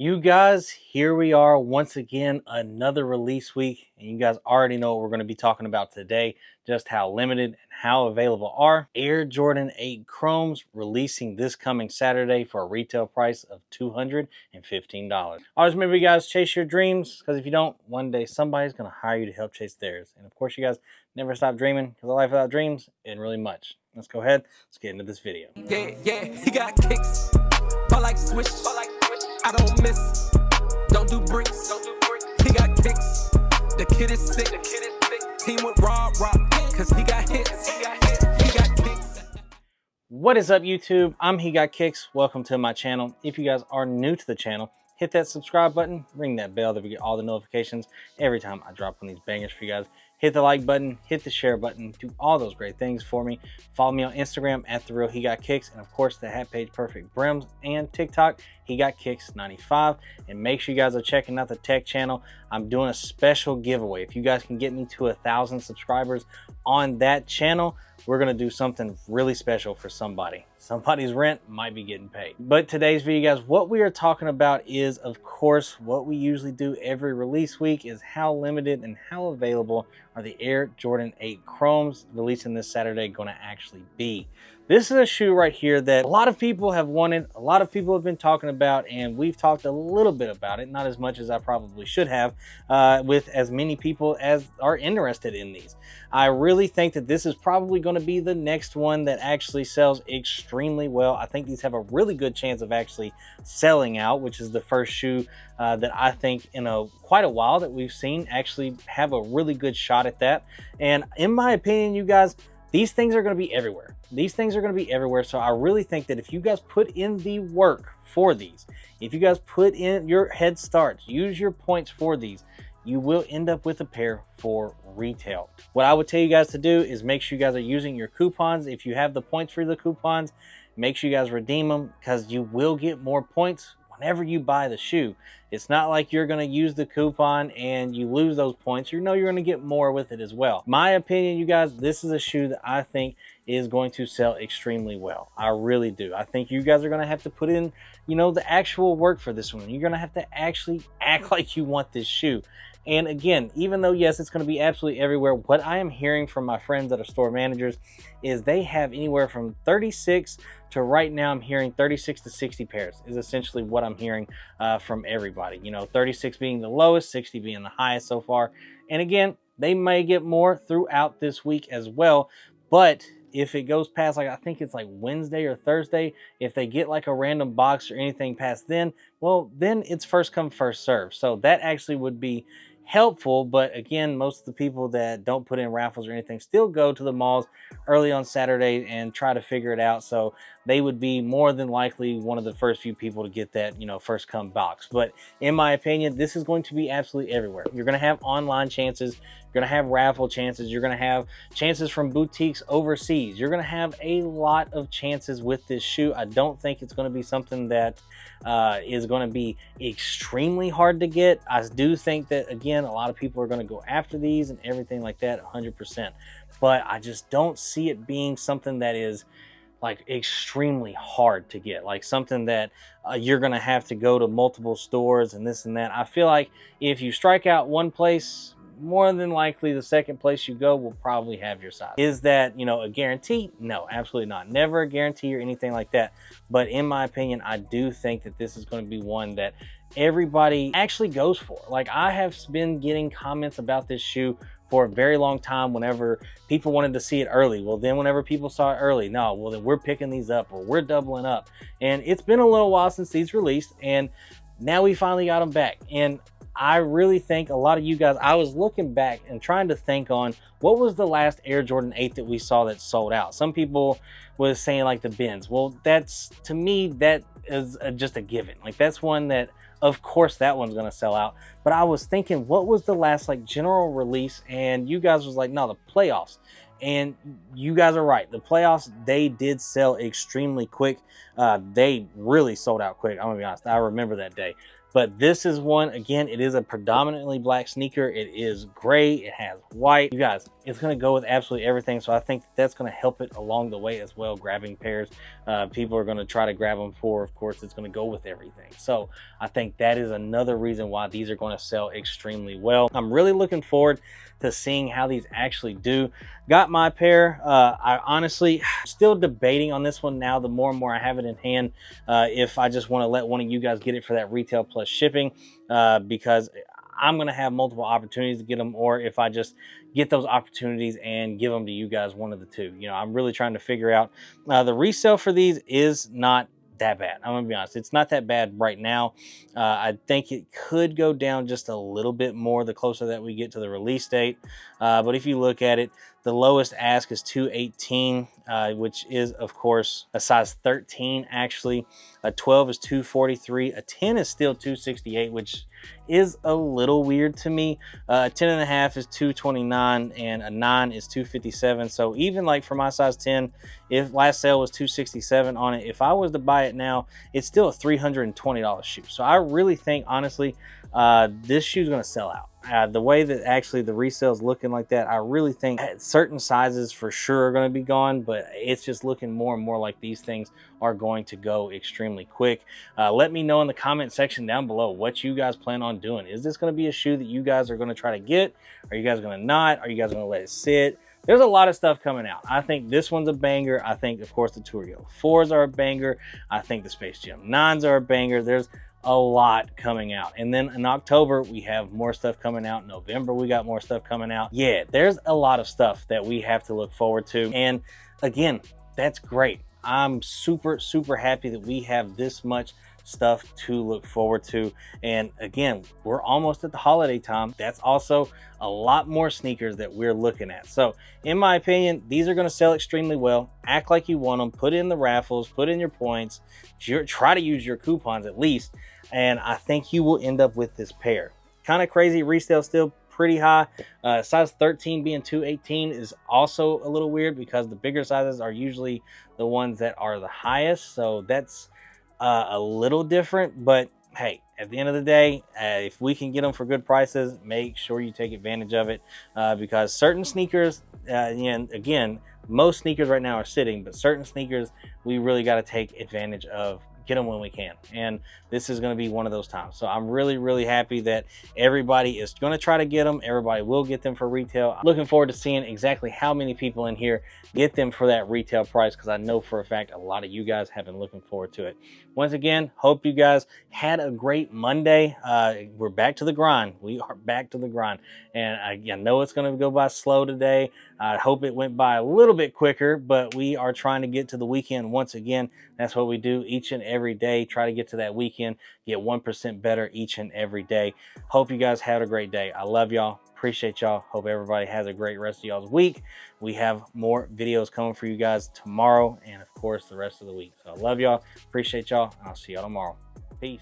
You guys, here we are once again, another release week, and you guys already know what we're going to be talking about today, just how limited and how available are Air Jordan 8 Chromes releasing this coming Saturday for a retail price of $215. Always remember, you guys, chase your dreams, because if you don't, one day somebody's going to hire you to help chase theirs. And of course, you guys never stop dreaming, because a life without dreams isn't really much. Let's go ahead, let's get into this video. Yeah, he got kicks. Ball like switch. I don't miss. Don't do bricks. He got kicks. The kid is sick. Team with raw, cause he got hits. He got kicks. What is up, YouTube? I'm Hegotkickz. Welcome to my channel. If you guys are new to the channel, hit that subscribe button, ring that bell that we get all the notifications every time I drop one of these bangers for you guys. Hit the like button, hit the share button, do all those great things for me. Follow me on Instagram at @TheRealHegotkickz, and of course the hat page Perfect Brims, and TikTok Hegotkickz95. And make sure you guys are checking out the tech channel. I'm doing a special giveaway. If you guys can get me to 1,000 subscribers on that channel, we're gonna do something really special for somebody. Somebody's rent might be getting paid. But today's video, guys, what we are talking about is, of course, what we usually do every release week, is how limited and how available are the Air Jordan 8 Chromes releasing this Saturday going to actually be. This is a shoe right here that a lot of people have wanted, a lot of people have been talking about, and we've talked a little bit about it, not as much as I probably should have, with as many people as are interested in these. I really think that this is probably going to be the next one that actually sells extremely well. I think these have a really good chance of actually selling out, which is the first shoe that I think in quite a while that we've seen actually have a really good shot at that. And in my opinion, you guys, these things are going to be everywhere. These things are going to be everywhere. So I really think that if you guys put in the work for these, if you guys put in your head starts, use your points for these, you will end up with a pair for retail. What I would tell you guys to do is make sure you guys are using your coupons. If you have the points for the coupons, make sure you guys redeem them, because you will get more points whenever you buy the shoe. It's not like you're going to use the coupon and you lose those points. You know you're going to get more with it as well. My opinion, you guys, this is a shoe that I think is going to sell extremely well. I really do. I think you guys are going to have to put in, the actual work for this one. You're going to have to actually act like you want this shoe. And again, even though, yes, it's going to be absolutely everywhere, what I am hearing from my friends that are store managers is they have anywhere from 36 to, right now I'm hearing 36 to 60 pairs is essentially what I'm hearing from everybody. 36 being the lowest, 60 being the highest so far. And again, they may get more throughout this week as well. But if it goes past, like, I think it's like Wednesday or Thursday, if they get like a random box or anything past then, well, then it's first come, first serve. So that actually would be helpful. But again, most of the people that don't put in raffles or anything still go to the malls early on Saturday and try to figure it out. So they would be more than likely one of the first few people to get that, first come box. But in my opinion, this is going to be absolutely everywhere. You're going to have online chances. You're going to have raffle chances. You're going to have chances from boutiques overseas. You're going to have a lot of chances with this shoe. I don't think it's going to be something that is going to be extremely hard to get. I do think that, again, a lot of people are going to go after these and everything like that 100%. But I just don't see it being something that is like extremely hard to get, like something that you're going to have to go to multiple stores and this and that. I feel like if you strike out one place, more than likely the second place you go will probably have your size. Is that, a guarantee? No, absolutely not. Never a guarantee or anything like that. But in my opinion, I do think that this is going to be one that everybody actually goes for. Like, I have been getting comments about this shoe for a very long time whenever people wanted to see it early. Well, then whenever people saw it early, no, well, then we're picking these up or we're doubling up. And it's been a little while since these released, and now we finally got them back. And I really think a lot of you guys, I was looking back and trying to think on what was the last Air Jordan 8 that we saw that sold out. Some people was saying like the Bins. Well, that's, to me, that is just a given. Like, that's one that, of course, that one's going to sell out. But I was thinking, what was the last like general release? And you guys was like, no, the playoffs. And you guys are right. The playoffs, they did sell extremely quick. They really sold out quick. I'm gonna be honest. I remember that day. But this is one, again, it is a predominantly black sneaker. It is gray, it has white. You guys, it's gonna go with absolutely everything. So I think that's gonna help it along the way as well, grabbing pairs. People are gonna try to grab them for, of course, it's gonna go with everything. So I think that is another reason why these are gonna sell extremely well. I'm really looking forward to seeing how these actually do. Got my pair. I honestly still debating on this one now. The more and more I have it in hand, if I just want to let one of you guys get it for that retail plus shipping, because I'm going to have multiple opportunities to get them, or if I just get those opportunities and give them to you guys, one of the two. You know, I'm really trying to figure out. The resale for these is not that bad. I'm gonna be honest, it's not that bad right now. I think it could go down just a little bit more the closer that we get to the release date. But if you look at it, the lowest ask is 218, which is of course a size 13 actually. A 12 is 243, a 10 is still 268, which is a little weird to me. A 10 and a half is 229, and a 9 is 257. So even like for my size 10, if last sale was 267 on it, if I was to buy it now, it's still a $320 shoe. So I really think, honestly, this shoe's gonna sell out. The way that actually the resale is looking like that, I really think certain sizes for sure are going to be gone, but it's just looking more and more like these things are going to go extremely quick. Let me know in the comment section down below what you guys plan on doing. Is this going to be a shoe that you guys are going to try to get? Are you guys going to not? Are you guys going to let it sit? There's a lot of stuff coming out. I think this one's a banger. I think, of course, the Tour Yellow 4s are a banger. I think the Space Jam 9s are a banger. There's a lot coming out. And then in October, we have more stuff coming out. In November, we got more stuff coming out. Yeah, there's a lot of stuff that we have to look forward to. And again, that's great. I'm super, super happy that we have this much stuff to look forward to. And again, we're almost at the holiday time. That's also a lot more sneakers that we're looking at. So in my opinion, these are going to sell extremely well. Act like you want them, put in the raffles, put in your points, try to use your coupons at least, and I think you will end up with this pair. Kind of crazy, resale still pretty high. Size 13 being 218 is also a little weird because the bigger sizes are usually the ones that are the highest, so that's a little different. But hey, at the end of the day, if we can get them for good prices, make sure you take advantage of it, because certain sneakers, and again, most sneakers right now are sitting, but certain sneakers we really got to take advantage of, get them when we can, and this is going to be one of those times. So I'm really, really happy that everybody is going to try to get them. Everybody will get them for retail. I'm looking forward to seeing exactly how many people in here get them for that retail price, because I know for a fact a lot of you guys have been looking forward to it. Once again, hope you guys had a great Monday. We're back to the grind. We are back to the grind, and I know it's going to go by slow today. I hope it went by a little bit quicker, but we are trying to get to the weekend once again. That's what we do each and every day. Try to get to that weekend, get 1% better each and every day. Hope you guys had a great day. I love y'all. Appreciate y'all. Hope everybody has a great rest of y'all's week. We have more videos coming for you guys tomorrow and, of course, the rest of the week. So I love y'all. Appreciate y'all. I'll see y'all tomorrow. Peace.